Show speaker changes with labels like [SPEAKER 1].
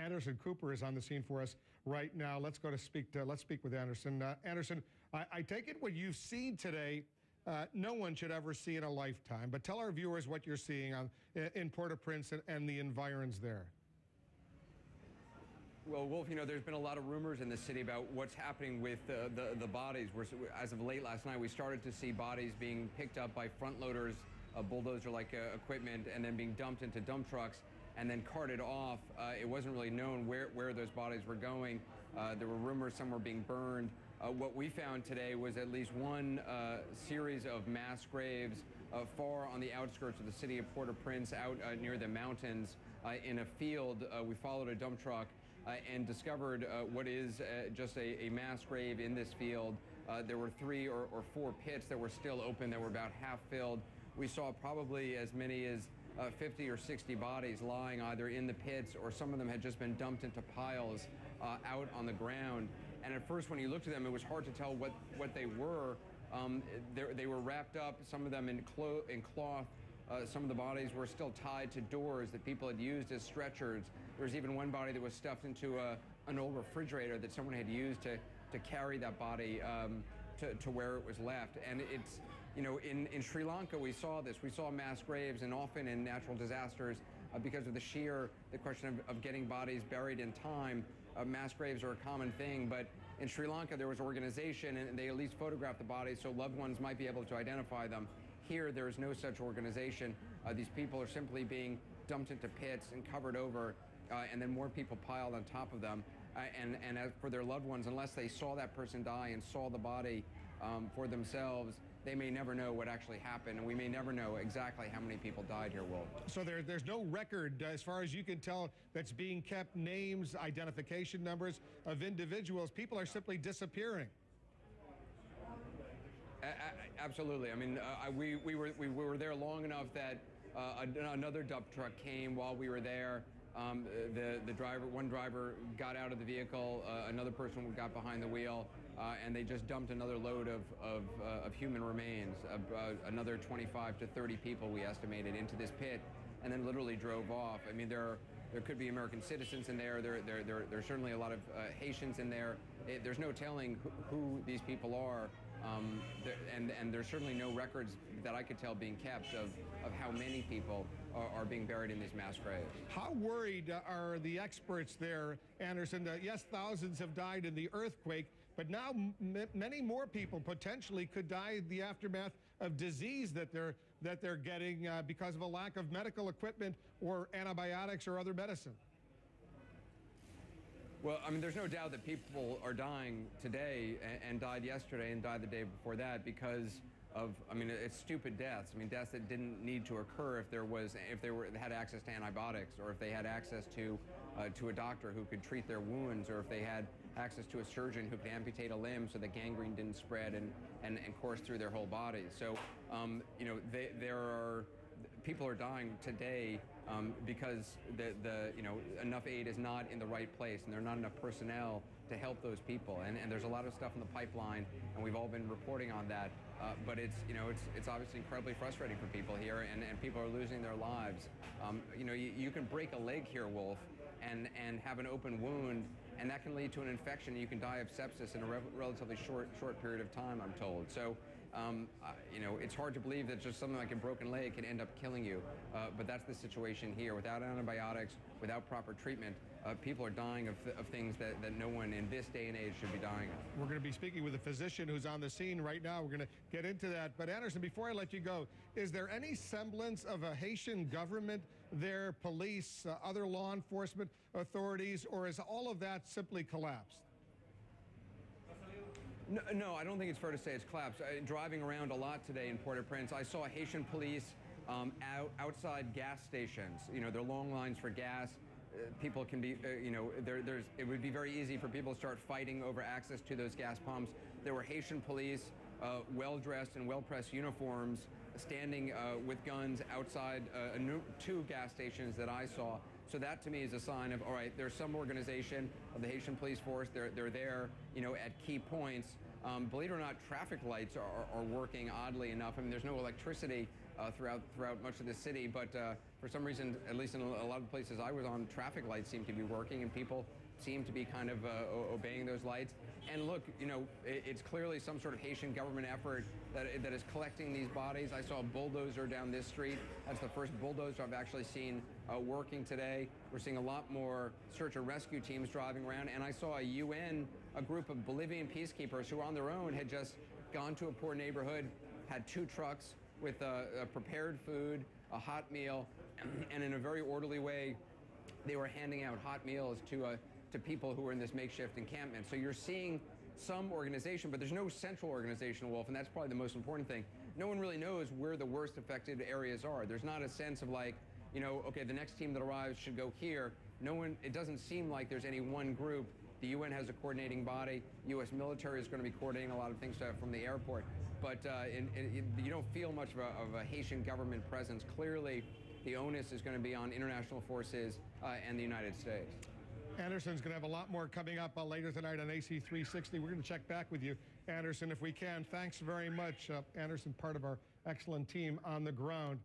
[SPEAKER 1] Anderson Cooper is on the scene for us right now. Let's speak with Anderson. Anderson, I take it what you've seen today, no one should ever see in a lifetime. But tell our viewers what you're seeing in Port-au-Prince and the environs there.
[SPEAKER 2] Well, Wolf, there's been a lot of rumors in the city about what's happening with the bodies. As of late last night, we started to see bodies being picked up by front loaders, bulldozer-like equipment, and then being dumped into dump trucks and then carted off. It wasn't really known where those bodies were going. There were rumors some were being burned. What we found today was at least one series of mass graves far on the outskirts of the city of Port-au-Prince, out near the mountains in a field. We followed a dump truck and discovered what is just a mass grave in this field. There were 3 or 4 pits that were still open that were about half filled. We saw probably as many as 50 or 60 bodies lying either in the pits, or some of them had just been dumped into piles out on the ground. And at first, when you looked at them, it was hard to tell what they were. They were wrapped up, some of them in cloth. Some of the bodies were still tied to doors that people had used as stretchers. There was even one body that was stuffed into an old refrigerator that someone had used to carry that body to where it was left. And it's, in Sri Lanka, we saw this. We saw mass graves, and often in natural disasters, because of the question of getting bodies buried in time, mass graves are a common thing. But in Sri Lanka, there was an organization, and they at least photographed the bodies so loved ones might be able to identify them. Here, there is no such organization. These people are simply being dumped into pits and covered over, and then more people piled on top of them. And as for their loved ones, unless they saw that person die and saw the body for themselves, they may never know what actually happened, and we may never know exactly how many people died here, Wolf.
[SPEAKER 1] So there's no record, as far as you can tell, that's being kept, names, identification numbers of individuals. People are simply disappearing.
[SPEAKER 2] Absolutely. I mean, we were there long enough that another dump truck came while we were there. One driver got out of the vehicle, another person got behind the wheel, and they just dumped another load of human remains, another 25 to 30 people we estimated, into this pit, and then literally drove off. I mean, there could be American citizens in there. There's certainly a lot of Haitians in there. There's no telling who these people are. And there's certainly no records that I could tell being kept of how many people are being buried in these mass graves.
[SPEAKER 1] How worried are the experts there, Anderson? Yes, thousands have died in the earthquake, but now many more people potentially could die in the aftermath of disease that they're getting because of a lack of medical equipment or antibiotics or other medicine.
[SPEAKER 2] Well, I mean, there's no doubt that people are dying today and died yesterday and died the day before that because of, I mean, it's stupid deaths. I mean, deaths that didn't need to occur if they had access to antibiotics, or if they had access to a doctor who could treat their wounds, or if they had access to a surgeon who could amputate a limb so that gangrene didn't spread and course through their whole body. So, people are dying today because enough aid is not in the right place, and there are not enough personnel to help those people. And there's a lot of stuff in the pipeline, and we've all been reporting on that. But it's obviously incredibly frustrating for people here, and people are losing their lives. You can break a leg here, Wolf, and have an open wound, and that can lead to an infection. You can die of sepsis in a relatively short period of time, I'm told. So, it's hard to believe that just something like a broken leg can end up killing you. But that's the situation here. Without antibiotics, without proper treatment, people are dying of things that no one in this day and age should be dying of.
[SPEAKER 1] We're going to be speaking with a physician who's on the scene right now. We're going to get into that. But Anderson, before I let you go, is there any semblance of a Haitian government there, police, other law enforcement authorities, or is all of that simply collapsed?
[SPEAKER 2] No, I don't think it's fair to say it's collapsed. Driving around a lot today in Port-au-Prince, I saw Haitian police outside gas stations. There are long lines for gas. People can be, it would be very easy for people to start fighting over access to those gas pumps. There were Haitian police, well-dressed in well-pressed uniforms, standing with guns outside 2 gas stations that I saw. So that to me is a sign of, all right, there's some organization of the Haitian police force. They're there, at key points. Believe it or not, traffic lights are working oddly enough. I mean, there's no electricity, throughout much of the city. But for some reason, at least in a lot of places I was on, traffic lights seem to be working, and people seem to be kind of obeying those lights. And look, you know, it's clearly some sort of Haitian government effort that is collecting these bodies. I saw a bulldozer down this street. That's the first bulldozer I've actually seen working today. We're seeing a lot more search and rescue teams driving around. And I saw a group of Bolivian peacekeepers who on their own had just gone to a poor neighborhood, had 2 trucks with prepared food, a hot meal, and in a very orderly way, they were handing out hot meals to people who were in this makeshift encampment. So you're seeing some organization, but there's no central organization, Wolf, and that's probably the most important thing. No one really knows where the worst affected areas are. There's not a sense of like, you know, okay, the next team that arrives should go here. It doesn't seem like there's any one group. The UN has a coordinating body. U.S. military is going to be coordinating a lot of things from the airport. But you don't feel much of a Haitian government presence. Clearly, the onus is going to be on international forces and the United States.
[SPEAKER 1] Anderson's going to have a lot more coming up later tonight on AC 360. We're going to check back with you, Anderson, if we can. Thanks very much. Anderson, part of our excellent team on the ground.